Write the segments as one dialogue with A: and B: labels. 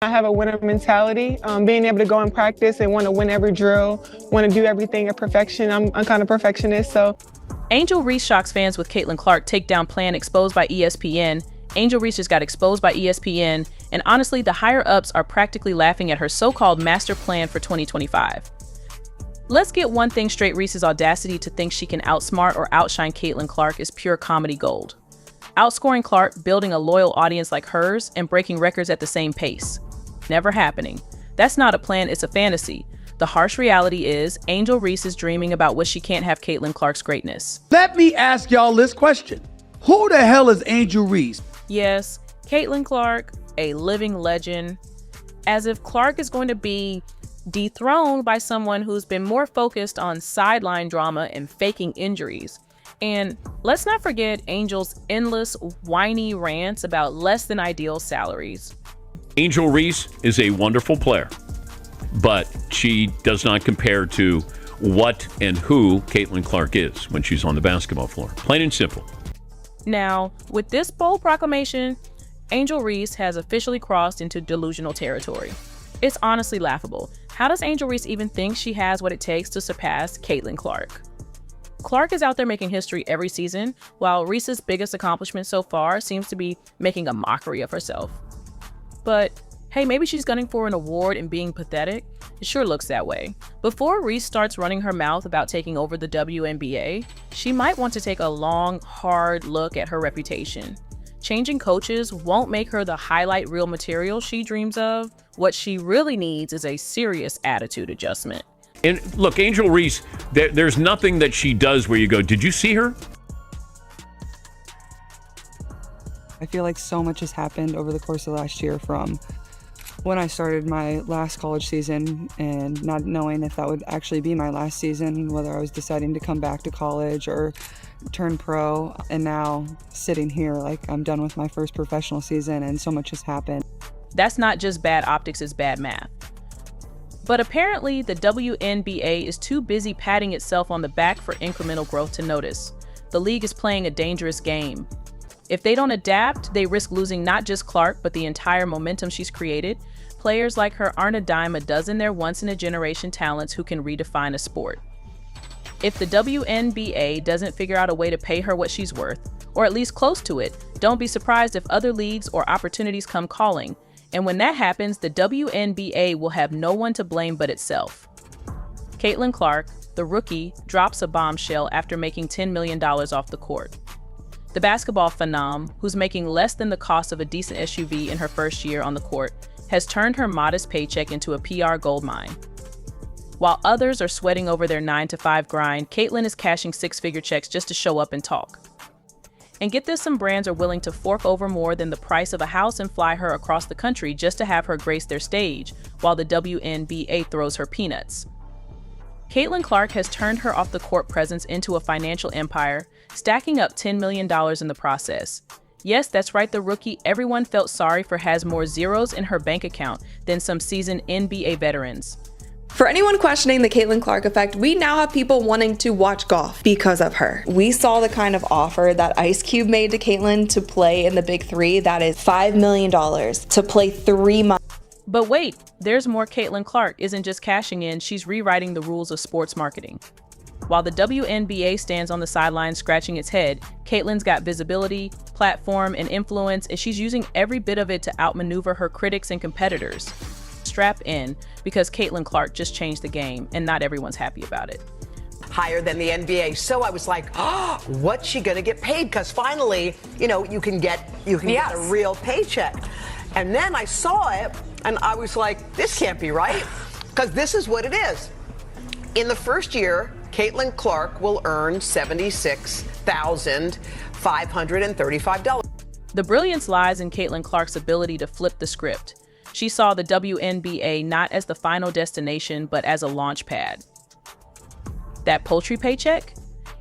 A: I have a winner mentality, being able to go and practice and want to win every drill, want to do everything at perfection. I'm kind of perfectionist, so.
B: Angel Reese shocks fans with Caitlin Clark takedown plan exposed by ESPN. Angel Reese just got exposed by ESPN, and honestly, the higher-ups are practically laughing at her so-called master plan for 2025. Let's get one thing straight, Reese's audacity to think she can outsmart or outshine Caitlin Clark is pure comedy gold. Outscoring Clark, building a loyal audience like hers, and breaking records at the same pace. Never happening. That's not a plan, it's a fantasy. The harsh reality is, Angel Reese is dreaming about what she can't have Caitlin Clark's greatness.
C: Let me ask y'all this question. Who the hell is Angel Reese?
B: Yes, Caitlin Clark, a living legend. As if Clark is going to be dethroned by someone who's been more focused on sideline drama and faking injuries. And let's not forget Angel's endless, whiny rants about less than ideal salaries.
D: Angel Reese is a wonderful player, but she does not compare to what and who Caitlin Clark is when she's on the basketball floor. Plain and simple.
B: Now, with this bold proclamation, Angel Reese has officially crossed into delusional territory. It's honestly laughable. How does Angel Reese even think she has what it takes to surpass Caitlin Clark? Clark is out there making history every season, while Reese's biggest accomplishment so far seems to be making a mockery of herself. But hey, maybe she's gunning for an award and being pathetic. It sure looks that way. Before Reese starts running her mouth about taking over the WNBA, she might want to take a long, hard look at her reputation. Changing coaches won't make her the highlight reel material she dreams of. What she really needs is a serious attitude adjustment.
D: And look, Angel Reese, there's nothing that she does where you go, did you see her?
E: I feel like so much has happened over the course of last year, from when I started my last college season and not knowing if that would actually be my last season, whether I was deciding to come back to college or turn pro, and now sitting here like I'm done with my first professional season and so much has happened.
B: That's not just bad optics, it's bad math. But apparently the WNBA is too busy patting itself on the back for incremental growth to notice. The league is playing a dangerous game. If they don't adapt, they risk losing not just Clark, but the entire momentum she's created. Players like her aren't a dime a dozen, they're once-in-a-generation talents who can redefine a sport. If the WNBA doesn't figure out a way to pay her what she's worth, or at least close to it, don't be surprised if other leagues or opportunities come calling. And when that happens, the WNBA will have no one to blame but itself. Caitlin Clark, the rookie, drops a bombshell after making $10 million off the court. The basketball phenom, who's making less than the cost of a decent SUV in her first year on the court, has turned her modest paycheck into a PR goldmine. While others are sweating over their 9-to-5 grind, Caitlin is cashing six-figure checks just to show up and talk. And get this, some brands are willing to fork over more than the price of a house and fly her across the country just to have her grace their stage, while the WNBA throws her peanuts. Caitlin Clark has turned her off-the-court presence into a financial empire, stacking up $10 million in the process. Yes, that's right, the rookie everyone felt sorry for has more zeros in her bank account than some seasoned NBA veterans.
F: For anyone questioning the Caitlin Clark effect, we now have people wanting to watch golf because of her. We saw the kind of offer that Ice Cube made to Caitlin to play in the Big Three. That is $5 million to play 3 months.
B: But wait, there's more. Caitlin Clark isn't just cashing in, she's rewriting the rules of sports marketing. While the WNBA stands on the sidelines scratching its head, Caitlin's got visibility, platform, and influence, and she's using every bit of it to outmaneuver her critics and competitors. Strap in, because Caitlin Clark just changed the game, and not everyone's happy about it.
G: Higher than the NBA. So I was like, oh, what's she gonna get paid? Because finally, you can get a real paycheck. And then I saw it, and I was like, this can't be right, because this is what it is. In the first year, Caitlin Clark will earn $76,535.
B: The brilliance lies in Caitlin Clark's ability to flip the script. She saw the WNBA not as the final destination, but as a launch pad. That poultry paycheck?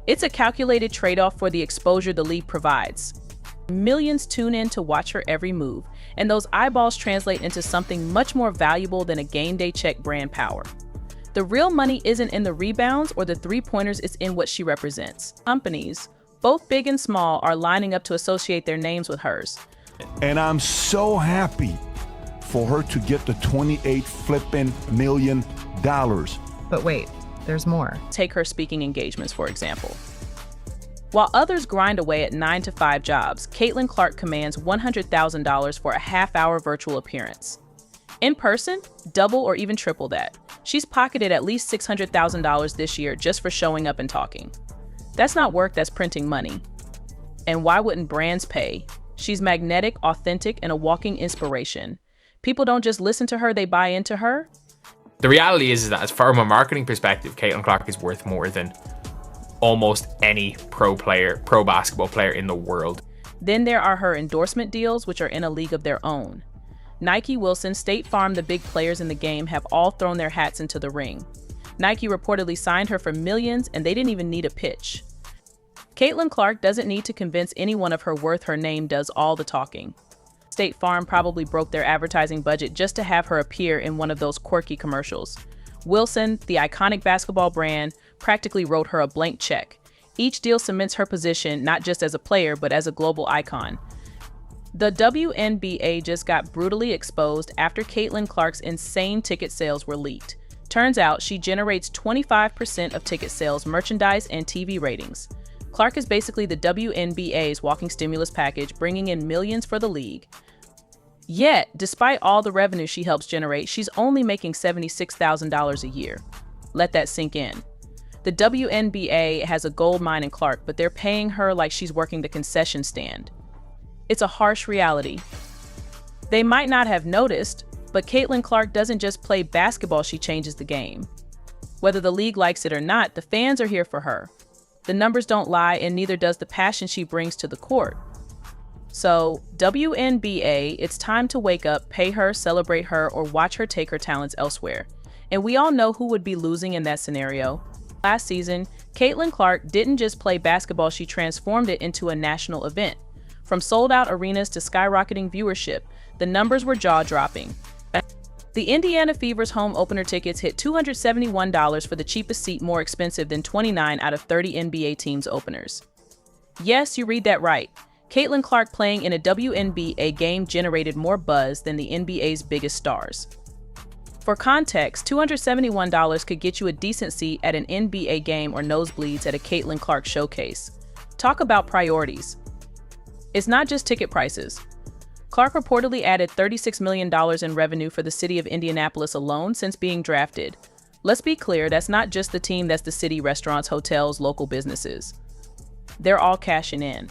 B: It's a calculated trade-off for the exposure the league provides. Millions tune in to watch her every move, and those eyeballs translate into something much more valuable than a game day check brand power. The real money isn't in the rebounds or the three-pointers, it's in what she represents. Companies, both big and small, are lining up to associate their names with hers.
H: And I'm so happy for her to get the $28 flipping million.
I: But wait, there's more.
B: Take her speaking engagements, for example. While others grind away at 9-to-5 jobs, Caitlin Clark commands $100,000 for a half-hour virtual appearance. In person, double or even triple that. She's pocketed at least $600,000 this year just for showing up and talking. That's not work, that's printing money. And why wouldn't brands pay? She's magnetic, authentic, and a walking inspiration. People don't just listen to her, they buy into her.
J: The reality is that, as far from a marketing perspective, Caitlin Clark is worth more than almost any pro basketball player in the world.
B: Then there are her endorsement deals, which are in a league of their own. Nike, Wilson, State Farm, the big players in the game have all thrown their hats into the ring. Nike reportedly signed her for millions, and they didn't even need a pitch. Caitlin Clark doesn't need to convince anyone of her worth. Her name does all the talking. State Farm probably broke their advertising budget just to have her appear in one of those quirky commercials. Wilson, the iconic basketball brand, practically wrote her a blank check. Each deal cements her position not just as a player, but as a global icon. The WNBA just got brutally exposed after Caitlin Clark's insane ticket sales were leaked. Turns out she generates 25% of ticket sales, merchandise, and TV ratings. Clark is basically the WNBA's walking stimulus package, bringing in millions for the league. Yet, despite all the revenue she helps generate, she's only making $76,000 a year. Let that sink in. The WNBA has a gold mine in Clark, but they're paying her like she's working the concession stand. It's a harsh reality. They might not have noticed, but Caitlin Clark doesn't just play basketball, she changes the game. Whether the league likes it or not, the fans are here for her. The numbers don't lie, and neither does the passion she brings to the court. So, WNBA, it's time to wake up, pay her, celebrate her, or watch her take her talents elsewhere. And we all know who would be losing in that scenario. Last season, Caitlin Clark didn't just play basketball, she transformed it into a national event. From sold-out arenas to skyrocketing viewership, the numbers were jaw-dropping. The Indiana Fever's home opener tickets hit $271 for the cheapest seat, more expensive than 29 out of 30 NBA teams' openers. Yes, you read that right. Caitlin Clark playing in a WNBA game generated more buzz than the NBA's biggest stars. For context, $271 could get you a decent seat at an NBA game or nosebleeds at a Caitlin Clark showcase. Talk about priorities. It's not just ticket prices. Clark reportedly added $36 million in revenue for the city of Indianapolis alone since being drafted. Let's be clear, that's not just the team, that's the city, restaurants, hotels, local businesses. They're all cashing in.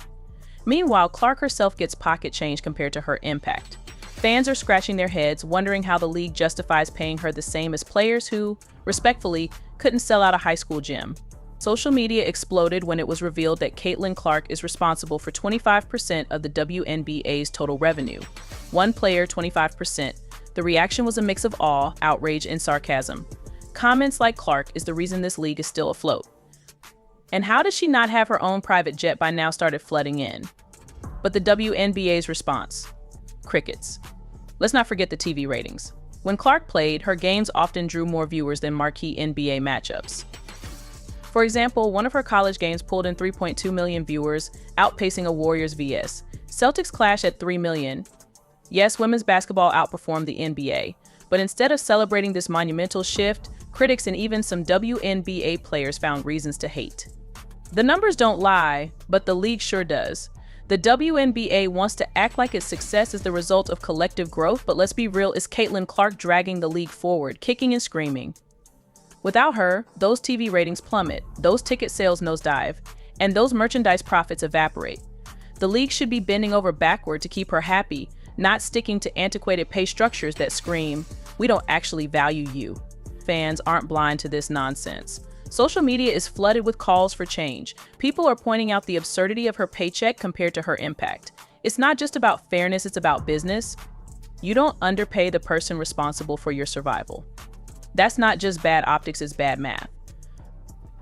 B: Meanwhile, Clark herself gets pocket change compared to her impact. Fans are scratching their heads, wondering how the league justifies paying her the same as players who, respectfully, couldn't sell out a high school gym. Social media exploded when it was revealed that Caitlin Clark is responsible for 25% of the WNBA's total revenue. One player, 25%. The reaction was a mix of awe, outrage, and sarcasm. Comments like "Clark is the reason this league is still afloat." And how does she not have her own private jet by now started flooding in? But the WNBA's response? Crickets. Let's not forget the TV ratings. When Clark played, her games often drew more viewers than marquee NBA matchups. For example, one of her college games pulled in 3.2 million viewers, outpacing a Warriors vs. Celtics clash at 3 million. Yes, women's basketball outperformed the NBA, but instead of celebrating this monumental shift, critics and even some WNBA players found reasons to hate. The numbers don't lie, but the league sure does. The WNBA wants to act like its success is the result of collective growth, but let's be real, it's Caitlin Clark dragging the league forward, kicking and screaming. Without her, those TV ratings plummet, those ticket sales nosedive, and those merchandise profits evaporate. The league should be bending over backward to keep her happy, not sticking to antiquated pay structures that scream, "We don't actually value you." Fans aren't blind to this nonsense. Social media is flooded with calls for change. People are pointing out the absurdity of her paycheck compared to her impact. It's not just about fairness, it's about business. You don't underpay the person responsible for your survival. That's not just bad optics, it's bad math.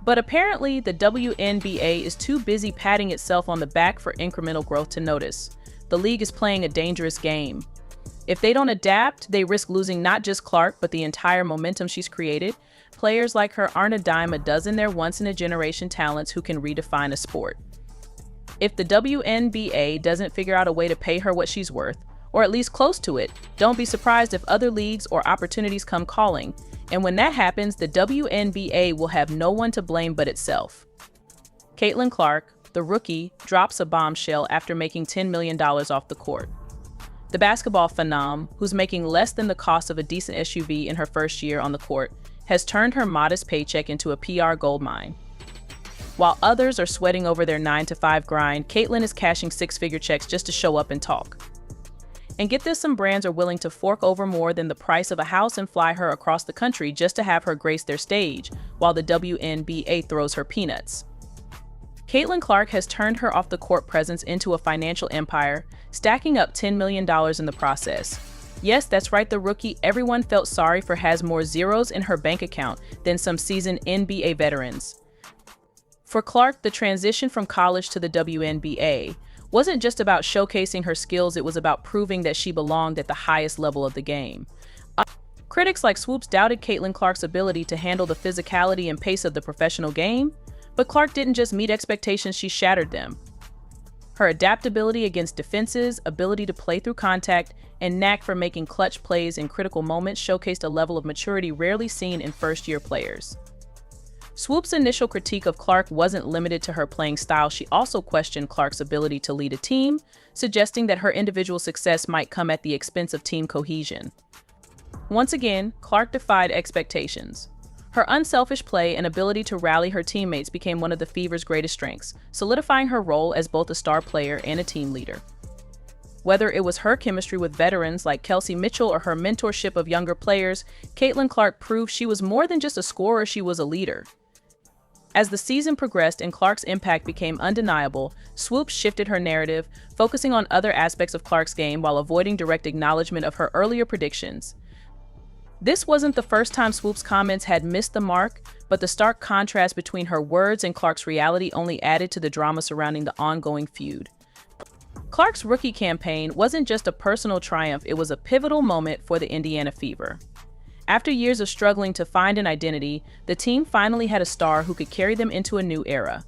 B: But apparently, the WNBA is too busy patting itself on the back for incremental growth to notice. The league is playing a dangerous game. If they don't adapt, they risk losing not just Clark, but the entire momentum she's created. Players like her aren't a dime a dozen, they're once-in-a-generation talents who can redefine a sport. If the WNBA doesn't figure out a way to pay her what she's worth, or at least close to it. Don't be surprised if other leagues or opportunities come calling. And when that happens, the WNBA will have no one to blame but itself. Caitlin Clark, the rookie, drops a bombshell after making $10 million off the court. The basketball phenom, who's making less than the cost of a decent SUV in her first year on the court, has turned her modest paycheck into a PR goldmine. While others are sweating over their 9-to-5 grind, Caitlin is cashing six-figure checks just to show up and talk. And get this, some brands are willing to fork over more than the price of a house and fly her across the country just to have her grace their stage, while the WNBA throws her peanuts. Caitlin Clark has turned her off-the-court presence into a financial empire, stacking up $10 million in the process. Yes, that's right, the rookie everyone felt sorry for has more zeros in her bank account than some seasoned NBA veterans. For Clark, the transition from college to the WNBA wasn't just about showcasing her skills, it was about proving that she belonged at the highest level of the game. Critics like Swoops doubted Caitlin Clark's ability to handle the physicality and pace of the professional game, but Clark didn't just meet expectations, she shattered them. Her adaptability against defenses, ability to play through contact, and knack for making clutch plays in critical moments showcased a level of maturity rarely seen in first-year players. Swoop's initial critique of Clark wasn't limited to her playing style, she also questioned Clark's ability to lead a team, suggesting that her individual success might come at the expense of team cohesion. Once again, Clark defied expectations. Her unselfish play and ability to rally her teammates became one of the Fever's greatest strengths, solidifying her role as both a star player and a team leader. Whether it was her chemistry with veterans like Kelsey Mitchell or her mentorship of younger players, Caitlin Clark proved she was more than just a scorer, she was a leader. As the season progressed and Clark's impact became undeniable, Swoops shifted her narrative, focusing on other aspects of Clark's game while avoiding direct acknowledgement of her earlier predictions. This wasn't the first time Swoops' comments had missed the mark, but the stark contrast between her words and Clark's reality only added to the drama surrounding the ongoing feud. Clark's rookie campaign wasn't just a personal triumph, it was a pivotal moment for the Indiana Fever. After years of struggling to find an identity, the team finally had a star who could carry them into a new era.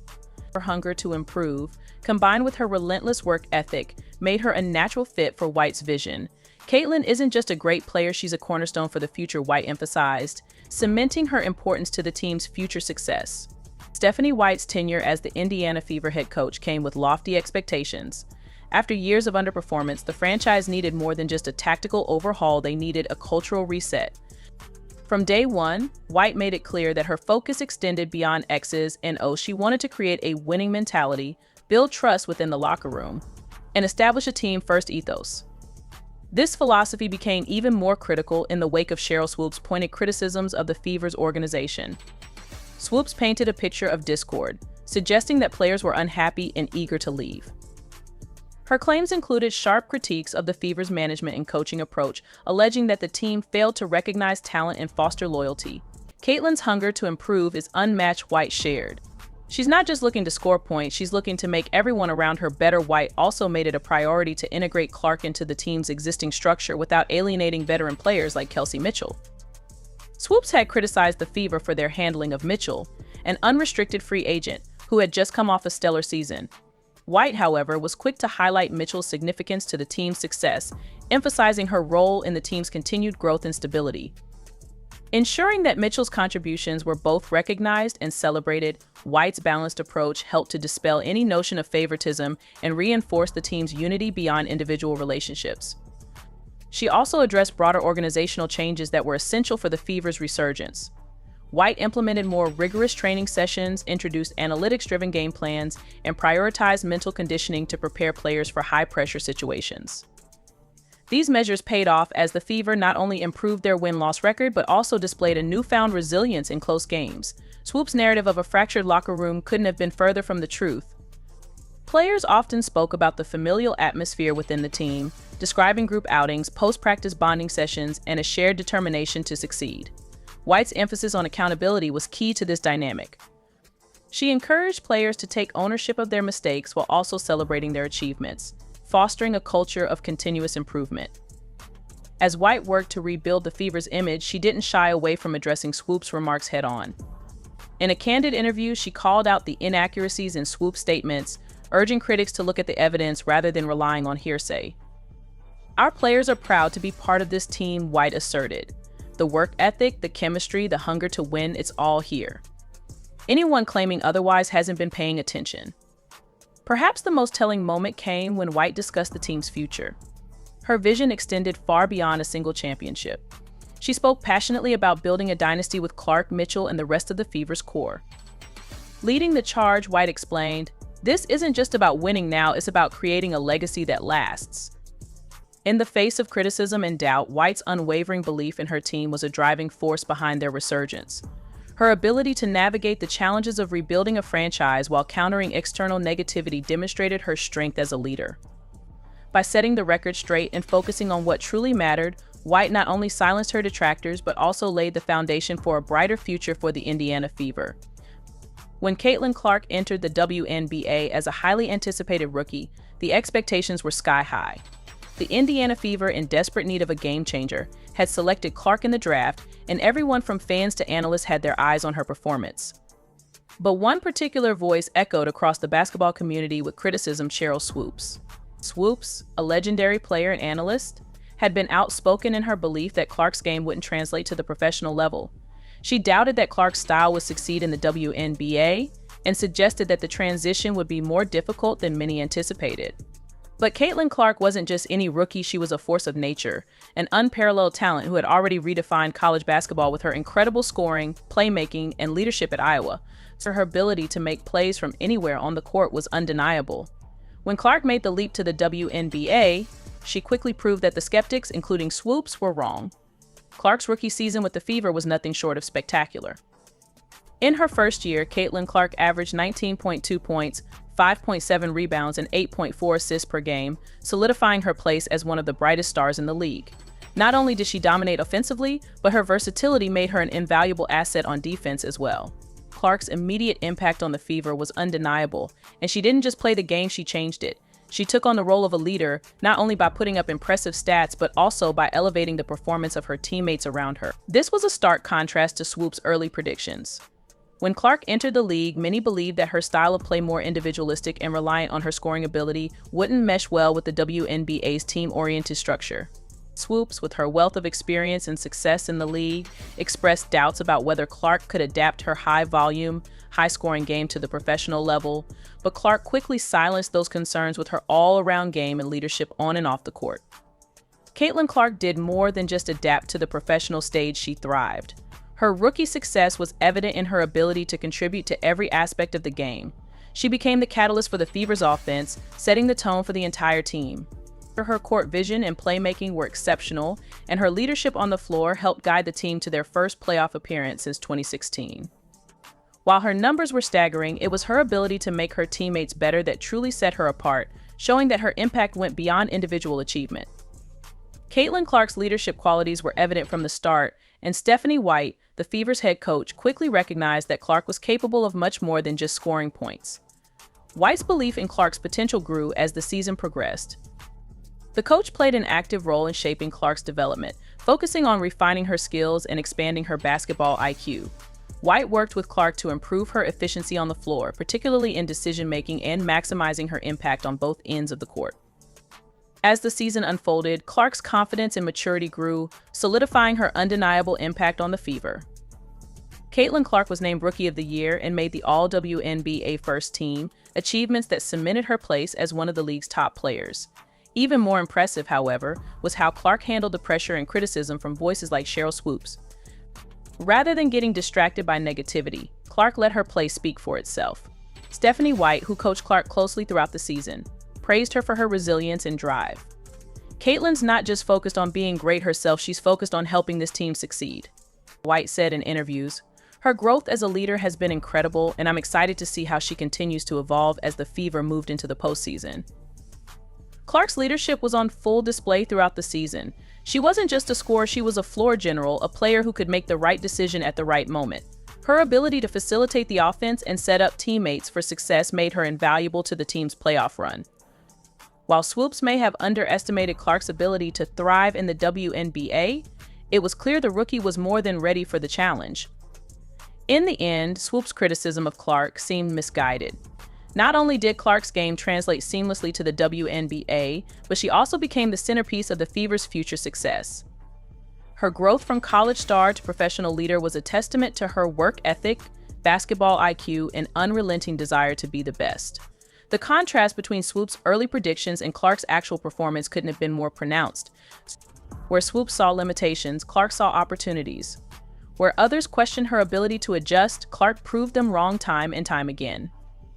B: Her hunger to improve, combined with her relentless work ethic, made her a natural fit for White's vision. Caitlin isn't just a great player, she's a cornerstone for the future, White emphasized, cementing her importance to the team's future success. Stephanie White's tenure as the Indiana Fever head coach came with lofty expectations. After years of underperformance, the franchise needed more than just a tactical overhaul, they needed a cultural reset. From day one, White made it clear that her focus extended beyond X's and O's. She wanted to create a winning mentality, build trust within the locker room, and establish a team-first ethos. This philosophy became even more critical in the wake of Sheryl Swoopes' pointed criticisms of the Fever's organization. Swoopes painted a picture of discord, suggesting that players were unhappy and eager to leave. Her claims included sharp critiques of the Fever's management and coaching approach, alleging that the team failed to recognize talent and foster loyalty. Caitlin's hunger to improve is unmatched, White shared. She's not just looking to score points, she's looking to make everyone around her better. White also made it a priority to integrate Clark into the team's existing structure without alienating veteran players like Kelsey Mitchell. Swoops had criticized the Fever for their handling of Mitchell, an unrestricted free agent who had just come off a stellar season. White, however, was quick to highlight Mitchell's significance to the team's success, emphasizing her role in the team's continued growth and stability. Ensuring that Mitchell's contributions were both recognized and celebrated, White's balanced approach helped to dispel any notion of favoritism and reinforce the team's unity beyond individual relationships. She also addressed broader organizational changes that were essential for the Fever's resurgence. White implemented more rigorous training sessions, introduced analytics-driven game plans, and prioritized mental conditioning to prepare players for high-pressure situations. These measures paid off as the Fever not only improved their win-loss record, but also displayed a newfound resilience in close games. Swoop's narrative of a fractured locker room couldn't have been further from the truth. Players often spoke about the familial atmosphere within the team, describing group outings, post-practice bonding sessions, and a shared determination to succeed. White's emphasis on accountability was key to this dynamic. She encouraged players to take ownership of their mistakes while also celebrating their achievements, fostering a culture of continuous improvement. As White worked to rebuild the Fever's image, she didn't shy away from addressing Swoop's remarks head-on. In a candid interview, she called out the inaccuracies in Swoop's statements, urging critics to look at the evidence rather than relying on hearsay. "Our players are proud to be part of this team," White asserted. "The work ethic, the chemistry, the hunger to win, it's all here. Anyone claiming otherwise hasn't been paying attention." Perhaps the most telling moment came when White discussed the team's future. Her vision extended far beyond a single championship. She spoke passionately about building a dynasty with Clark, Mitchell, and the rest of the Fever's core. Leading the charge, White explained, "This isn't just about winning now, it's about creating a legacy that lasts." In the face of criticism and doubt, White's unwavering belief in her team was a driving force behind their resurgence. Her ability to navigate the challenges of rebuilding a franchise while countering external negativity demonstrated her strength as a leader. By setting the record straight and focusing on what truly mattered, White not only silenced her detractors but also laid the foundation for a brighter future for the Indiana Fever. When Caitlin Clark entered the WNBA as a highly anticipated rookie, the expectations were sky high. The Indiana Fever, in desperate need of a game changer, had selected Clark in the draft, and everyone from fans to analysts had their eyes on her performance. But one particular voice echoed across the basketball community with criticism: Sheryl Swoopes. Swoopes, a legendary player and analyst, had been outspoken in her belief that Clark's game wouldn't translate to the professional level. She doubted that Clark's style would succeed in the WNBA and suggested that the transition would be more difficult than many anticipated. But Caitlin Clark wasn't just any rookie, she was a force of nature, an unparalleled talent who had already redefined college basketball with her incredible scoring, playmaking, and leadership at Iowa. So her ability to make plays from anywhere on the court was undeniable. When Clark made the leap to the WNBA, she quickly proved that the skeptics, including Swoopes, were wrong. Clark's rookie season with the Fever was nothing short of spectacular. In her first year, Caitlin Clark averaged 19.2 points, 5.7 rebounds, and 8.4 assists per game, solidifying her place as one of the brightest stars in the league. Not only did she dominate offensively, but her versatility made her an invaluable asset on defense as well. Clark's immediate impact on the Fever was undeniable, and she didn't just play the game, she changed it. She took on the role of a leader, not only by putting up impressive stats, but also by elevating the performance of her teammates around her. This was a stark contrast to Swoopes' early predictions. When Clark entered the league, many believed that her style of play, more individualistic and reliant on her scoring ability, wouldn't mesh well with the WNBA's team-oriented structure. Swoopes, with her wealth of experience and success in the league, expressed doubts about whether Clark could adapt her high-volume, high-scoring game to the professional level, but Clark quickly silenced those concerns with her all-around game and leadership on and off the court. Caitlin Clark did more than just adapt to the professional stage, she thrived. Her rookie success was evident in her ability to contribute to every aspect of the game. She became the catalyst for the Fever's offense, setting the tone for the entire team. Her court vision and playmaking were exceptional, and her leadership on the floor helped guide the team to their first playoff appearance since 2016. While her numbers were staggering, it was her ability to make her teammates better that truly set her apart, showing that her impact went beyond individual achievement. Caitlin Clark's leadership qualities were evident from the start, and Stephanie White, the Fever's head coach, quickly recognized that Clark was capable of much more than just scoring points. White's belief in Clark's potential grew as the season progressed. The coach played an active role in shaping Clark's development, focusing on refining her skills and expanding her basketball IQ. White worked with Clark to improve her efficiency on the floor, particularly in decision-making and maximizing her impact on both ends of the court. As the season unfolded, Clark's confidence and maturity grew, solidifying her undeniable impact on the Fever. Caitlin Clark was named Rookie of the Year and made the All-WNBA First Team, achievements that cemented her place as one of the league's top players. Even more impressive, however, was how Clark handled the pressure and criticism from voices like Sheryl Swoopes. Rather than getting distracted by negativity, Clark let her play speak for itself. Stephanie White, who coached Clark closely throughout the season, praised her for her resilience and drive. Caitlin's not just focused on being great herself, she's focused on helping this team succeed. White said in interviews, "Her growth as a leader has been incredible, and I'm excited to see how she continues to evolve as the Fever moved into the postseason." Clark's leadership was on full display throughout the season. She wasn't just a scorer, she was a floor general, a player who could make the right decision at the right moment. Her ability to facilitate the offense and set up teammates for success made her invaluable to the team's playoff run. While Swoopes may have underestimated Clark's ability to thrive in the WNBA, it was clear the rookie was more than ready for the challenge. In the end, Swoopes' criticism of Clark seemed misguided. Not only did Clark's game translate seamlessly to the WNBA, but she also became the centerpiece of the Fever's future success. Her growth from college star to professional leader was a testament to her work ethic, basketball IQ, and unrelenting desire to be the best. The contrast between Swoop's early predictions and Clark's actual performance couldn't have been more pronounced. Where Swoop saw limitations, Clark saw opportunities. Where others questioned her ability to adjust, Clark proved them wrong time and time again.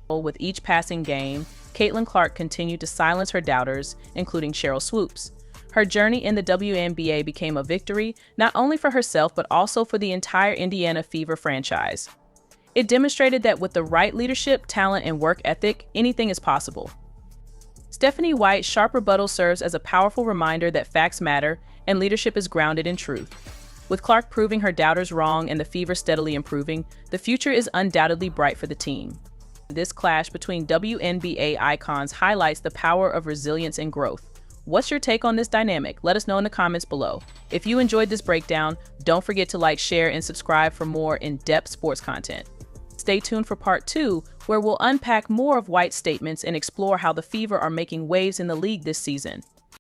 B: With each passing game, Caitlin Clark continued to silence her doubters, including Cheryl Swoops. Her journey in the WNBA became a victory, not only for herself, but also for the entire Indiana Fever franchise. It demonstrated that with the right leadership, talent, and work ethic, anything is possible. Stephanie White's sharp rebuttal serves as a powerful reminder that facts matter and leadership is grounded in truth. With Clark proving her doubters wrong and the Fever steadily improving, the future is undoubtedly bright for the team. This clash between WNBA icons highlights the power of resilience and growth. What's your take on this dynamic? Let us know in the comments below. If you enjoyed this breakdown, don't forget to like, share, and subscribe for more in-depth sports content. Stay tuned for part 2, where we'll unpack more of White's statements and explore how the Fever are making waves in the league this season.